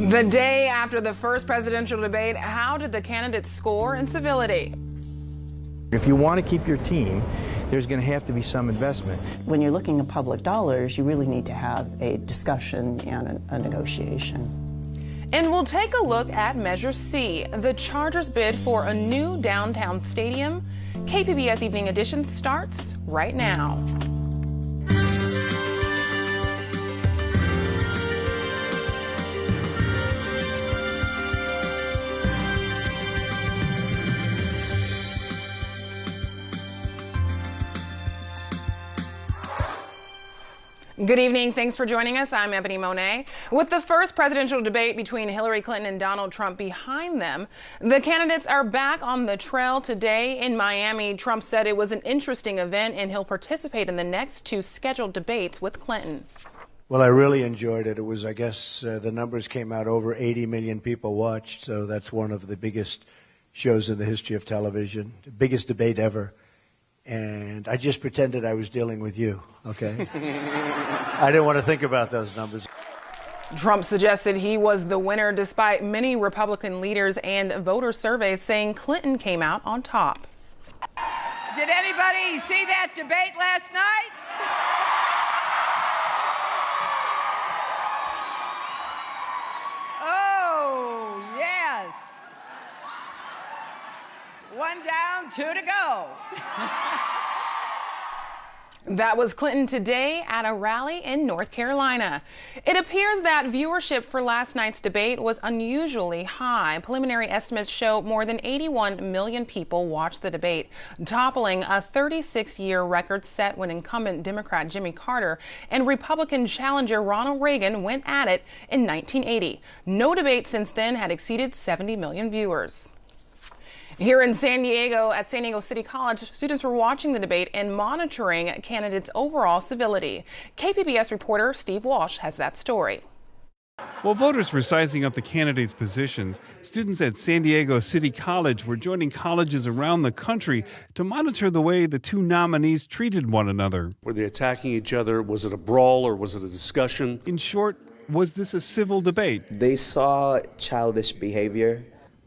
The day after the first presidential debate, how did the candidates score in civility? If you want to keep your team, there's going to have to be some investment. When you're looking at public dollars, you really need to have a discussion and a negotiation. And we'll take a look at Measure C, the Chargers' bid for a new downtown stadium. KPBS Evening Edition starts right now. Good evening. Thanks for joining us. I'm Ebony Monet. With the first presidential debate between Hillary Clinton and Donald Trump behind them, the candidates are back on the trail today in Miami. Trump said it was an interesting event and he'll participate in the next two scheduled debates with Clinton. Well, I really enjoyed it. It was, I guess, the numbers came out, over 80 million people watched, so that's one of the biggest shows in the history of television, the biggest debate ever. And I just pretended I was dealing with you, okay? I didn't want to think about those numbers. Trump suggested he was the winner despite many Republican leaders and voter surveys saying Clinton came out on top. Did anybody see that debate last night? Oh, yes. One down, two to go. That was Clinton today at a rally in North Carolina. It appears that viewership for last night's debate was unusually high. Preliminary estimates show more than 81 million people watched the debate, toppling a 36-year record set when incumbent Democrat Jimmy Carter and Republican challenger Ronald Reagan went at it in 1980. No debate since then had exceeded 70 million viewers. Here in San Diego, at San Diego City College, students were watching the debate and monitoring candidates' overall civility. KPBS reporter Steve Walsh has that story. While voters were sizing up the candidates' positions, students at San Diego City College were joining colleges around the country to monitor the way the two nominees treated one another. Were they attacking each other? Was it a brawl or was it a discussion? In short, was this a civil debate? They saw childish behavior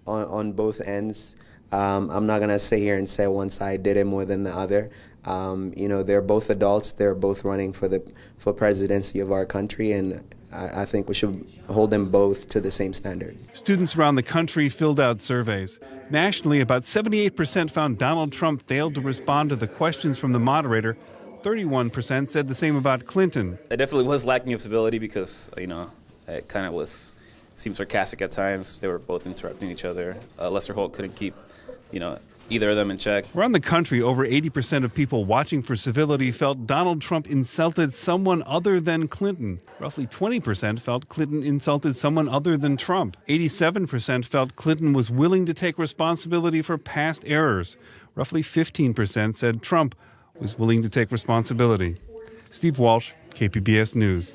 on both ends. I'm not going to sit here and say one side did it more than the other. They're both adults. They're both running for presidency of our country, and I think we should hold them both to the same standard. Students around the country filled out surveys. Nationally, about 78% found Donald Trump failed to respond to the questions from the moderator. 31% said the same about Clinton. It definitely was lacking of civility because, it kind of seemed sarcastic at times. They were both interrupting each other. Lester Holt couldn't keep either of them in check. Around the country, over 80% of people watching for civility felt Donald Trump insulted someone other than Clinton. Roughly 20% felt Clinton insulted someone other than Trump. 87% felt Clinton was willing to take responsibility for past errors. Roughly 15% said Trump was willing to take responsibility. Steve Walsh, KPBS News.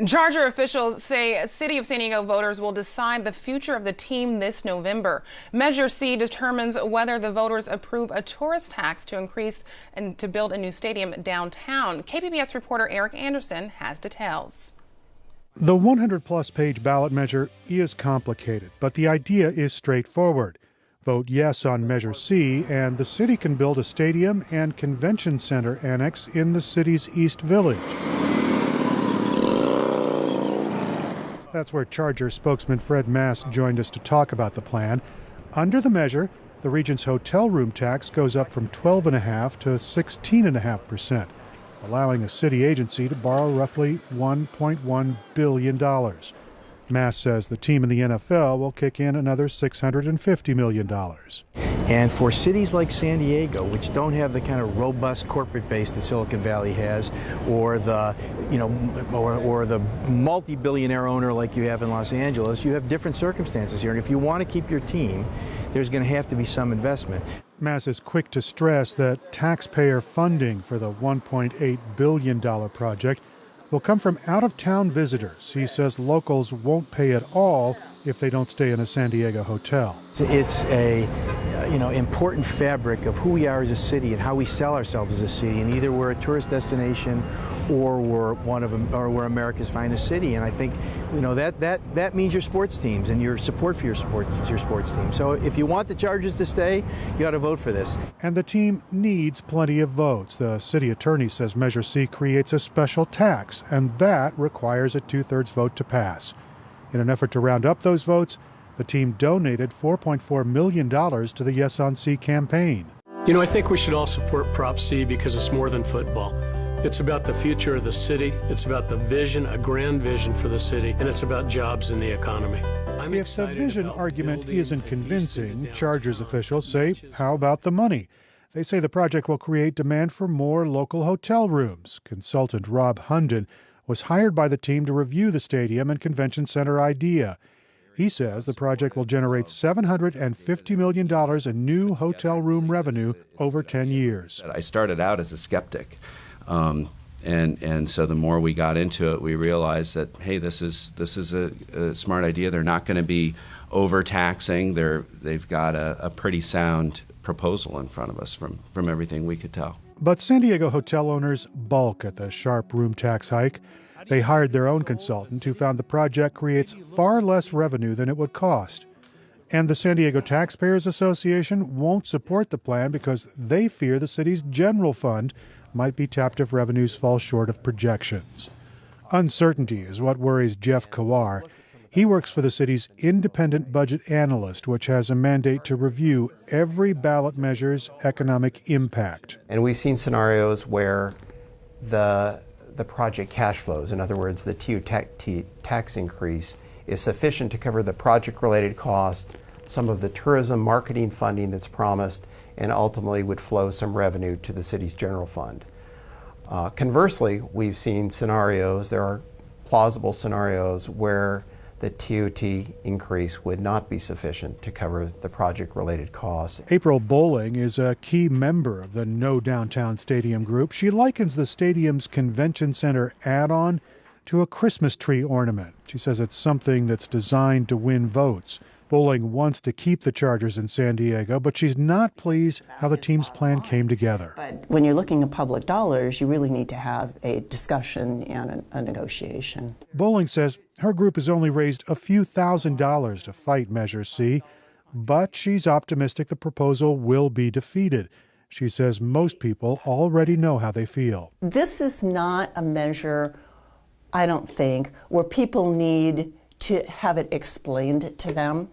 Charger officials say City of San Diego voters will decide the future of the team this November. Measure C determines whether the voters approve a tourist tax to increase and to build a new stadium downtown. KPBS reporter Eric Anderson has details. The 100-plus page ballot measure is complicated, but the idea is straightforward. Vote yes on Measure C, and the city can build a stadium and convention center annex in the city's East Village. That's where Charger spokesman Fred Mast joined us to talk about the plan. Under the measure, the region's hotel room tax goes up from 12.5% to 16.5%, allowing a city agency to borrow roughly $1.1 billion. Mast says the team in the NFL will kick in another $650 million. And for cities like San Diego, which don't have the kind of robust corporate base that Silicon Valley has, or the, or the multi-billionaire owner like you have in Los Angeles, you have different circumstances here. And if you want to keep your team, there's going to have to be some investment. Mast is quick to stress that taxpayer funding for the $1.8 billion project will come from out-of-town visitors. He says locals won't pay at all if they don't stay in a San Diego hotel. It's a important fabric of who we are as a city and how we sell ourselves as a city. And either we're a tourist destination or we're America's finest city. And I think that means your sports teams and your support for your sports team. So if you want the Chargers to stay, you got to vote for this. And the team needs plenty of votes. The city attorney says Measure C creates a special tax, and that requires a 2/3 vote to pass. In an effort to round up those votes, the team donated $4.4 million to the Yes on C campaign. I think we should all support Prop C because it's more than football. It's about the future of the city, it's about the vision, a grand vision for the city, and it's about jobs in the economy. If the vision argument isn't convincing, Chargers officials say, how about the money? They say the project will create demand for more local hotel rooms. Consultant Rob Hunden was hired by the team to review the stadium and convention center idea. He says the project will generate $750 million in new hotel room revenue over 10 years. I started out as a skeptic. And so the more we got into it, we realized that, hey, this is a smart idea. They're not going to be overtaxing. They've got a pretty sound proposal in front of us from everything we could tell. But San Diego hotel owners balk at the sharp room tax hike. They hired their own consultant who found the project creates far less revenue than it would cost. And the San Diego Taxpayers Association won't support the plan because they fear the city's general fund might be tapped if revenues fall short of projections. Uncertainty is what worries Jeff Kowar. He works for the city's independent budget analyst, which has a mandate to review every ballot measure's economic impact. And we've seen scenarios where the project cash flows, in other words, the TU tax increase, is sufficient to cover the project-related cost, some of the tourism marketing funding that's promised, and ultimately would flow some revenue to the city's general fund. Conversely, we've seen scenarios, there are plausible scenarios where the TOT increase would not be sufficient to cover the project-related costs. April Bowling is a key member of the No Downtown Stadium group. She likens the stadium's convention center add-on to a Christmas tree ornament. She says it's something that's designed to win votes. Bowling wants to keep the Chargers in San Diego, but she's not pleased how the team's plan came together. But when you're looking at public dollars, you really need to have a discussion and a negotiation. Bowling says her group has only raised a few $1,000s to fight Measure C, but she's optimistic the proposal will be defeated. She says most people already know how they feel. This is not a measure, I don't think, where people need to have it explained to them.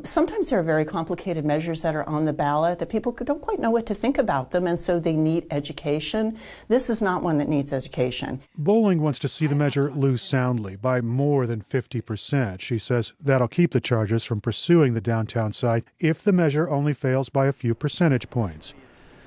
Sometimes there are very complicated measures that are on the ballot that people don't quite know what to think about them, and so they need education. This is not one that needs education. Bowling wants to see the measure lose soundly by more than 50%. She says that'll keep the Chargers from pursuing the downtown site if the measure only fails by a few percentage points.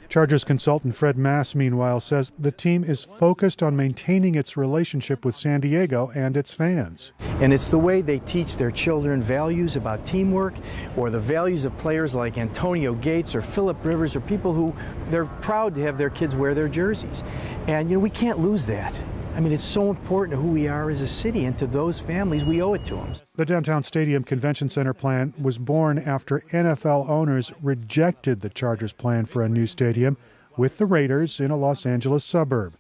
Chargers consultant Fred Mass, meanwhile, says the team is focused on maintaining its relationship with San Diego and its fans. And it's the way they teach their children values about teamwork, or the values of players like Antonio Gates or Phillip Rivers, or people who they're proud to have their kids wear their jerseys. And we can't lose that. I mean, it's so important to who we are as a city, and to those families, we owe it to them. The Downtown Stadium Convention Center plan was born after NFL owners rejected the Chargers' plan for a new stadium with the Raiders in a Los Angeles suburb.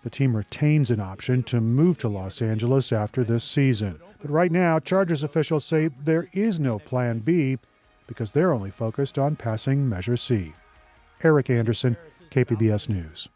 The team retains an option to move to Los Angeles after this season. But right now, Chargers officials say there is no plan B because they're only focused on passing Measure C. Eric Anderson, KPBS News.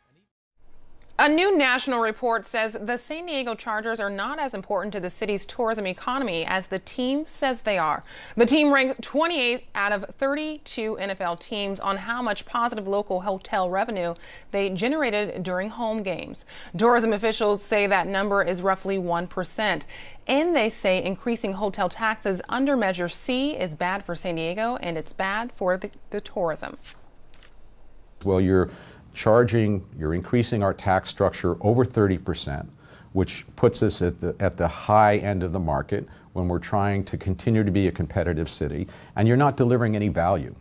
A new national report says the San Diego Chargers are not as important to the city's tourism economy as the team says they are. The team ranked 28th out of 32 NFL teams on how much positive local hotel revenue they generated during home games. Tourism officials say that number is roughly 1%. And they say increasing hotel taxes under Measure C is bad for San Diego, and it's bad for the tourism. Well, you're increasing our tax structure over 30%, which puts us at the high end of the market when we're trying to continue to be a competitive city, and you're not delivering any value.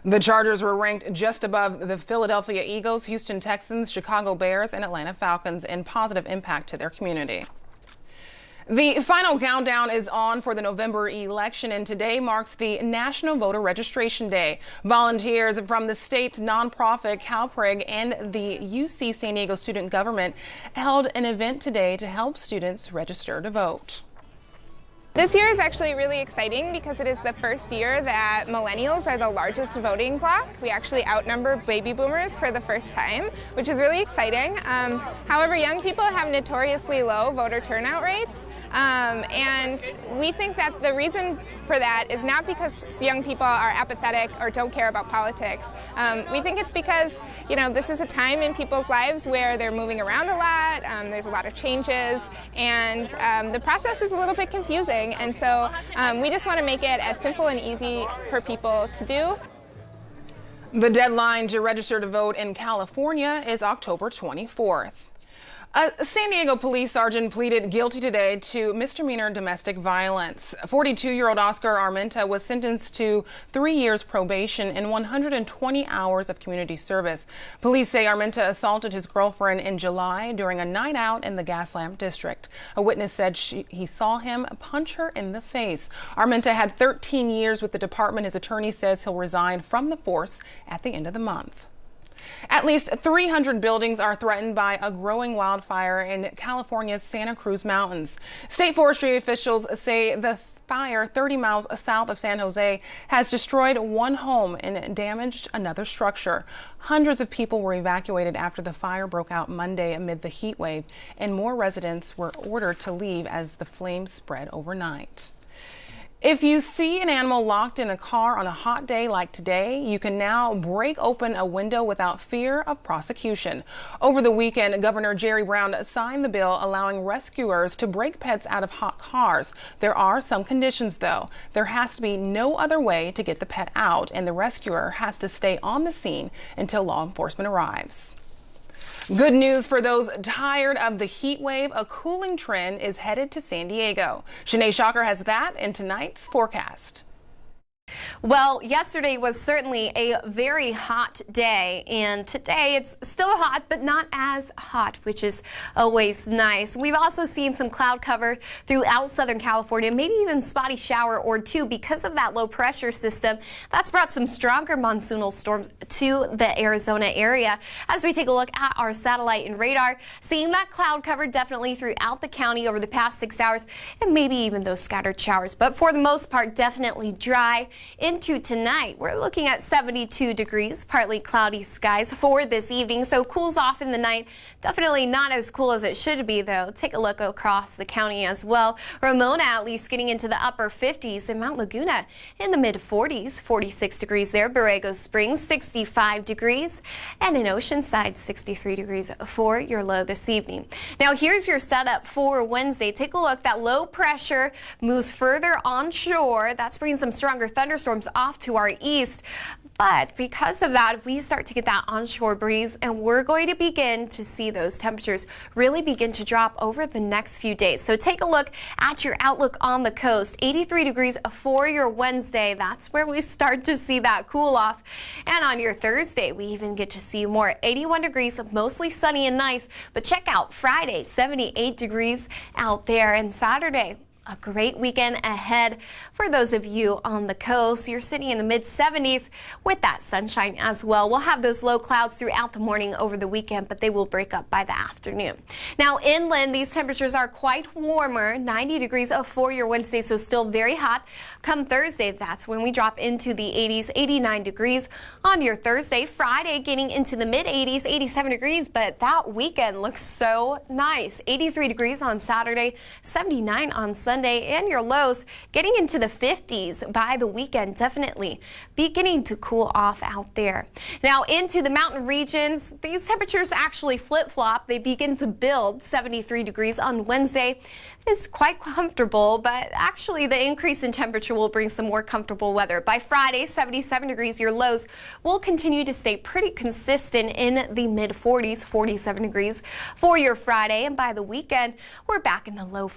The Chargers were ranked just above the Philadelphia Eagles, Houston Texans, Chicago Bears, and Atlanta Falcons in positive impact to their community. The final countdown is on for the November election, and today marks the National Voter Registration Day. Volunteers from the state's nonprofit CalPreg and the UC San Diego student government held an event today to help students register to vote. This year is actually really exciting because it is the first year that millennials are the largest voting bloc. We actually outnumber baby boomers for the first time, which is really exciting. However, young people have notoriously low voter turnout rates, and we think that the reason for that is not because young people are apathetic or don't care about politics. We think it's because, this is a time in people's lives where they're moving around a lot, there's a lot of changes, and the process is a little bit confusing. And so we just want to make it as simple and easy for people to do. The deadline to register to vote in California is October 24th. A San Diego police sergeant pleaded guilty today to misdemeanor domestic violence. 42-year-old Oscar Armenta was sentenced to 3 years probation and 120 hours of community service. Police say Armenta assaulted his girlfriend in July during a night out in the Gaslamp district. A witness said he saw him punch her in the face. Armenta had 13 years with the department. His attorney says he'll resign from the force at the end of the month. At least 300 buildings are threatened by a growing wildfire in California's Santa Cruz Mountains. State forestry officials say the fire 30 miles south of San Jose has destroyed one home and damaged another structure. Hundreds of people were evacuated after the fire broke out Monday amid the heat wave, and more residents were ordered to leave as the flames spread overnight. If you see an animal locked in a car on a hot day like today, you can now break open a window without fear of prosecution. Over the weekend, Governor Jerry Brown signed the bill allowing rescuers to break pets out of hot cars. There are some conditions, though. There has to be no other way to get the pet out, and the rescuer has to stay on the scene until law enforcement arrives. Good news for those tired of the heat wave. A cooling trend is headed to San Diego. Shanae Shocker has that in tonight's forecast. Well, yesterday was certainly a very hot day, and today it's still hot, but not as hot, which is always nice. We've also seen some cloud cover throughout Southern California, maybe even spotty shower or two because of that low pressure system. That's brought some stronger monsoonal storms to the Arizona area. As we take a look at our satellite and radar, seeing that cloud cover definitely throughout the county over the past 6 hours, and maybe even those scattered showers, but for the most part, definitely dry. Into tonight, we're looking at 72 degrees, partly cloudy skies for this evening, so cools off in the night. Definitely not as cool as it should be, though. Take a look across the county as well. Ramona at least getting into the upper 50s, and Mount Laguna in the mid 40s, 46 degrees there. Borrego Springs 65 degrees, and in Oceanside 63 degrees for your low this evening. Now here's your setup for Wednesday. Take a look. That low pressure moves further onshore. That's bringing some stronger thunderstorms off to our east. But because of that, we start to get that onshore breeze, and we're going to begin to see those temperatures really begin to drop over the next few days. So take a look at your outlook on the coast. 83 degrees for your Wednesday. That's where we start to see that cool off. And on your Thursday, we even get to see more. 81 degrees, mostly sunny and nice. But check out Friday, 78 degrees out there, and Saturday, a great weekend ahead for those of you on the coast. You're sitting in the mid 70s with that sunshine as well. We'll have those low clouds throughout the morning over the weekend, but they will break up by the afternoon. Now inland, these temperatures are quite warmer, 90 degrees for your Wednesday, so still very hot. Come Thursday, that's when we drop into the 80s, 89 degrees on your Thursday. Friday, getting into the mid 80s, 87 degrees, but that weekend looks so nice. 83 degrees on Saturday, 79 on Sunday. And your lows getting into the 50s by the weekend, definitely beginning to cool off out there. Now into the mountain regions, these temperatures actually flip-flop. They begin to build. 73 degrees on Wednesday is quite comfortable, but actually the increase in temperature will bring some more comfortable weather. By Friday, 77 degrees, your lows will continue to stay pretty consistent in the mid 40s, 47 degrees for your Friday, and by the weekend, we're back in the low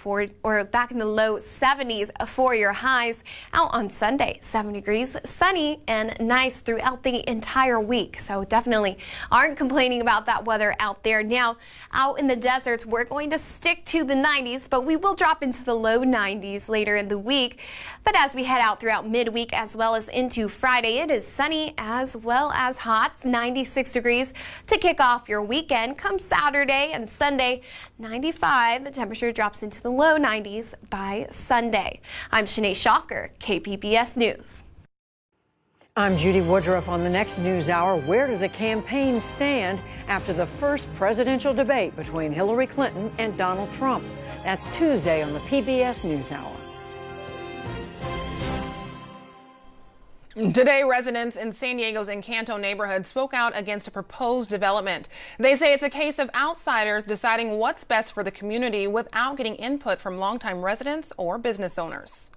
low 70s for your highs. Out on Sunday, 7 degrees, sunny and nice throughout the entire week. So definitely aren't complaining about that weather out there. Now, out in the deserts, we're going to stick to the 90s, but we will drop into the low 90s later in the week. But as we head out throughout midweek as well as into Friday, it is sunny as well as hot, 96 degrees to kick off your weekend. Come Saturday and Sunday, 95. The temperature drops into the low 90s by Sunday. I'm Shanae Shocker, KPBS News. I'm Judy Woodruff on the next news hour. Where do the campaigns stand after the first presidential debate between Hillary Clinton and Donald Trump? That's Tuesday on the PBS NewsHour. Today, residents in San Diego's Encanto neighborhood spoke out against a proposed development. They say it's a case of outsiders deciding what's best for the community without getting input from longtime residents or business owners.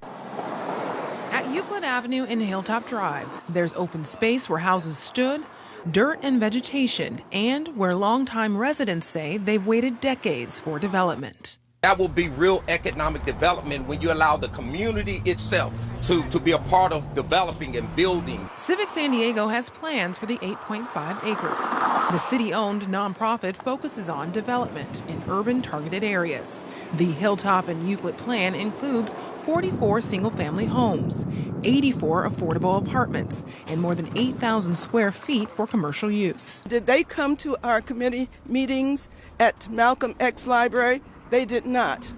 At Euclid Avenue and Hilltop Drive, there's open space where houses stood, dirt and vegetation, and where longtime residents say they've waited decades for development. That will be real economic development when you allow the community itself to be a part of developing and building. Civic San Diego has plans for the 8.5 acres. The city-owned nonprofit focuses on development in urban targeted areas. The Hilltop and Euclid plan includes 44 single-family homes, 84 affordable apartments, and more than 8,000 square feet for commercial use. Did they come to our committee meetings at Malcolm X Library? They did not.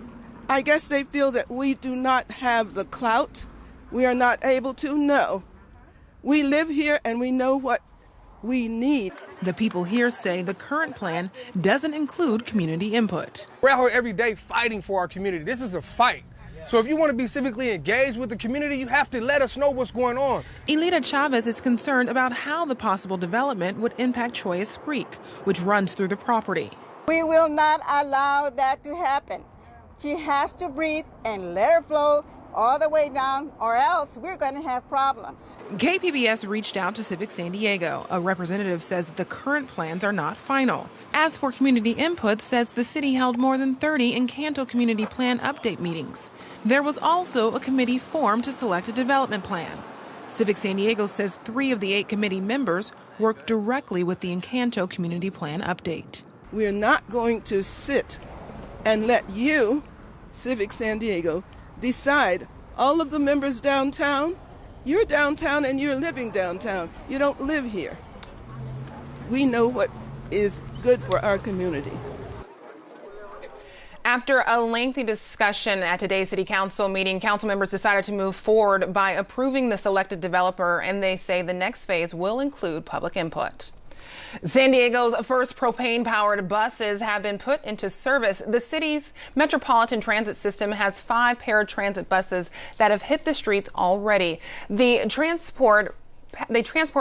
I guess they feel that we do not have the clout. We are not able to know. We live here and we know what we need. The people here say the current plan doesn't include community input. We're out here every day fighting for our community. This is a fight. So if you want to be civically engaged with the community, you have to let us know what's going on. Elita Chavez is concerned about how the possible development would impact Choyas Creek, which runs through the property. We will not allow that to happen. She has to breathe and let her flow all the way down, or else we're going to have problems. KPBS reached out to Civic San Diego. A representative says the current plans are not final. As for community input, says the city held more than 30 Encanto Community Plan update meetings. There was also a committee formed to select a development plan. Civic San Diego says 3 of the 8 committee members worked directly with the Encanto Community Plan update. We're not going to sit and let you, Civic San Diego, decide. All of the members downtown, you're downtown and you're living downtown. You don't live here. We know what is good for our community. After a lengthy discussion at today's City Council meeting, council members decided to move forward by approving the selected developer, and they say the next phase will include public input. San Diego's first propane-powered buses have been put into service. The city's metropolitan transit system has 5 paratransit buses that have hit the streets already. They transport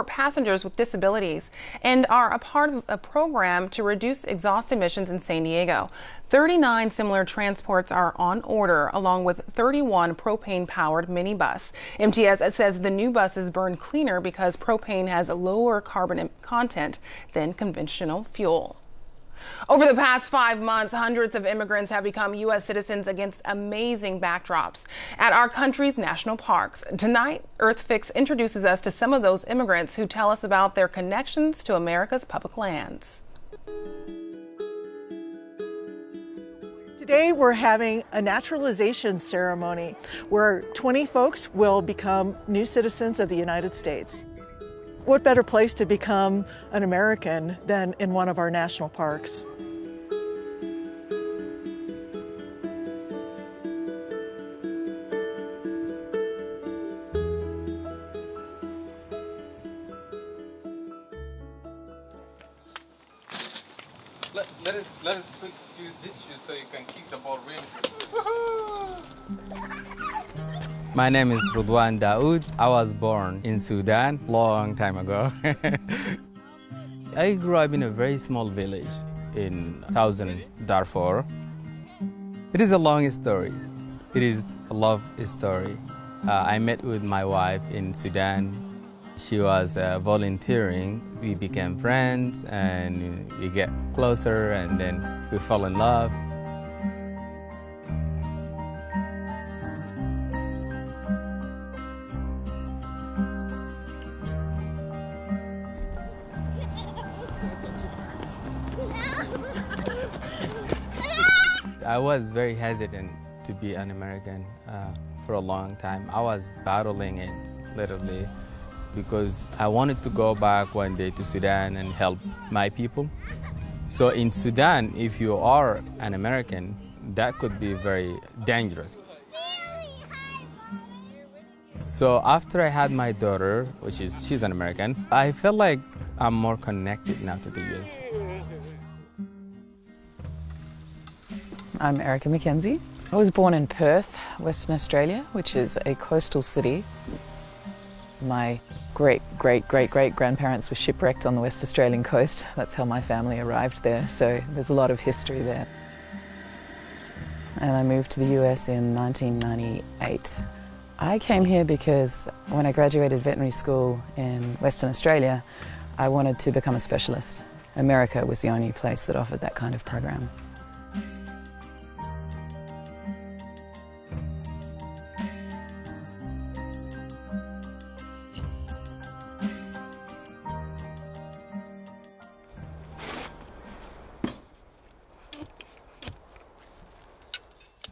passengers with disabilities and are a part of a program to reduce exhaust emissions in San Diego. 39 similar transports are on order, along with 31 propane-powered minibus. MTS says the new buses burn cleaner because propane has a lower carbon content than conventional fuel. Over the past 5 months, hundreds of immigrants have become U.S. citizens against amazing backdrops at our country's national parks. Tonight, EarthFix introduces us to some of those immigrants who tell us about their connections to America's public lands. Today we're having a naturalization ceremony where 20 folks will become new citizens of the United States. What better place to become an American than in one of our national parks? Let us put you this shoe so you can keep the ball really. My name is Rudwan Daoud. I was born in Sudan long time ago. I grew up in a very small village in southern Darfur. It is a long story. It is a love story. I met with my wife in Sudan. She was volunteering. We became friends and we get closer and then we fell in love. I was very hesitant to be an American for a long time. I was battling it, literally, because I wanted to go back one day to Sudan and help my people. So in Sudan, if you are an American, that could be very dangerous. So after I had my daughter, she's an American, I felt like I'm more connected now to the U.S. I'm Erica McKenzie. I was born in Perth, Western Australia, which is a coastal city. My great-great-great-great-grandparents were shipwrecked on the West Australian coast. That's how my family arrived there, so there's a lot of history there. And I moved to the US in 1998. I came here because when I graduated veterinary school in Western Australia, I wanted to become a specialist. America was the only place that offered that kind of program.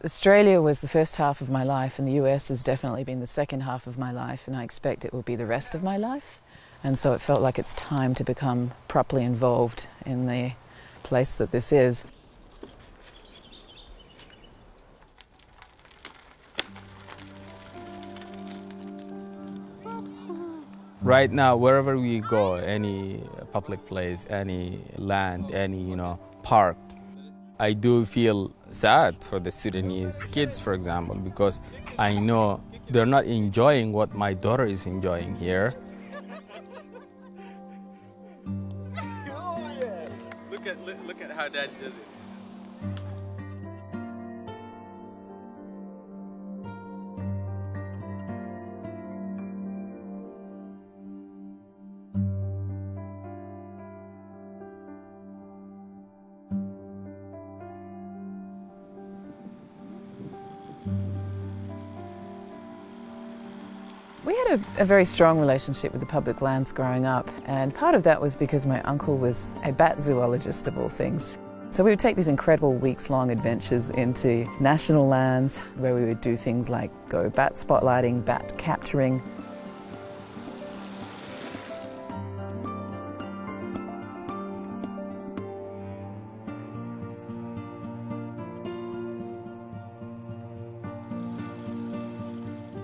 Australia was the first half of my life, and the US has definitely been the second half of my life, and I expect it will be the rest of my life. And so it felt like it's time to become properly involved in the place that this is. Right now, wherever we go, any public place, any land, any park, I do feel sad for the Sudanese kids, for example, because I know they're not enjoying what my daughter is enjoying here. Oh, yeah. Look at how Daddy does it. We had a very strong relationship with the public lands growing up, and part of that was because my uncle was a bat zoologist of all things. So we would take these incredible weeks-long adventures into national lands where we would do things like go bat spotlighting, bat capturing.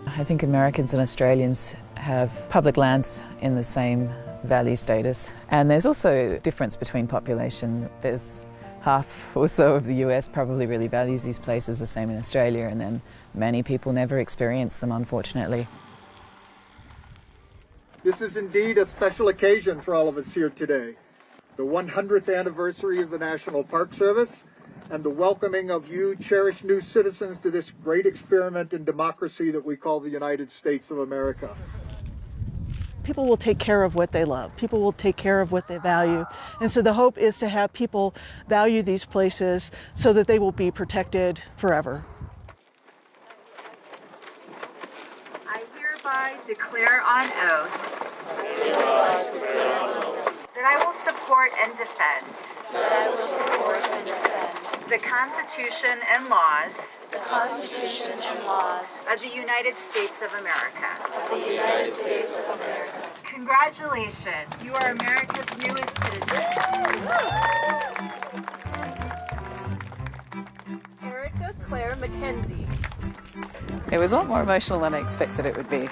I think Americans and Australians have public lands in the same value status, and there's also a difference between population. There's half or so of the US probably really values these places, the same in Australia, and then many people never experience them, unfortunately. This is indeed a special occasion for all of us here today. The 100th anniversary of the National Park Service and the welcoming of you, cherished new citizens, to this great experiment in democracy that we call the United States of America. People will take care of what they love. People will take care of what they value. And so the hope is to have people value these places so that they will be protected forever. I hereby declare on oath that I will support and defend the Constitution and laws of the United States of America. Congratulations, you are America's newest citizen. Erica Claire McKenzie. It was a lot more emotional than I expected it would be.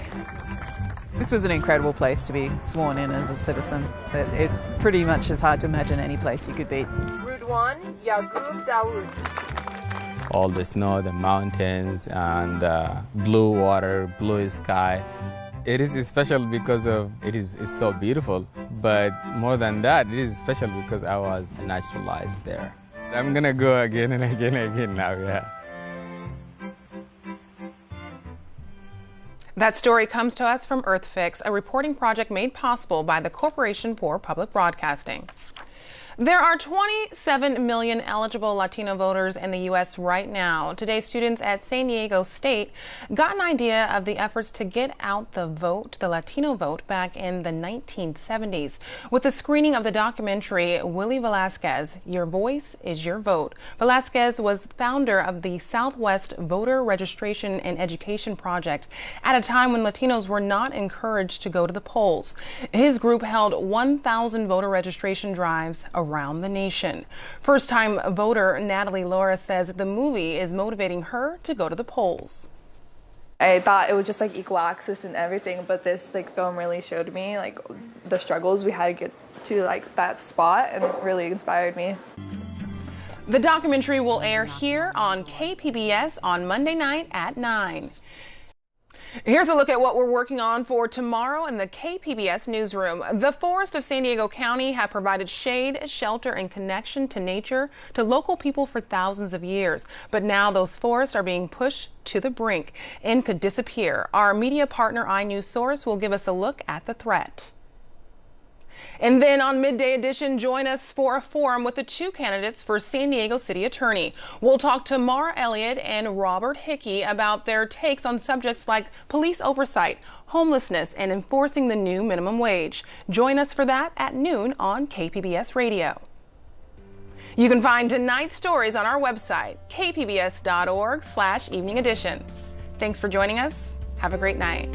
This was an incredible place to be sworn in as a citizen. It pretty much is hard to imagine any place you could be. Rudwan Yagub Dawood. All the snow, the mountains, and blue water, blue sky. It is special because it's so beautiful, but more than that, it is special because I was naturalized there. I'm gonna go again and again and again now, yeah. That story comes to us from EarthFix, a reporting project made possible by the Corporation for Public Broadcasting. There are 27 million eligible Latino voters in the U.S. right now. Today, students at San Diego State got an idea of the efforts to get out the vote, the Latino vote, back in the 1970s. With the screening of the documentary Willie Velasquez, Your Voice is Your Vote. Velasquez was founder of the Southwest Voter Registration and Education Project at a time when Latinos were not encouraged to go to the polls. His group held 1,000 voter registration drives around the nation. First-time voter Natalie Laura says the movie is motivating her to go to the polls. I thought it was just like equal access and everything, but this film really showed me the struggles we had to get to that spot, and it really inspired me. The documentary will air here on KPBS on Monday night at 9. Here's a look at what we're working on for tomorrow in the KPBS newsroom. The forests of San Diego County have provided shade, shelter, and connection to nature to local people for thousands of years. But now those forests are being pushed to the brink and could disappear. Our media partner iNews Source will give us a look at the threat. And then on Midday Edition, join us for a forum with the two candidates for San Diego City Attorney. We'll talk to Mara Elliott and Robert Hickey about their takes on subjects like police oversight, homelessness, and enforcing the new minimum wage. Join us for that at noon on KPBS Radio. You can find tonight's stories on our website, kpbs.org/evening edition. Thanks for joining us. Have a great night.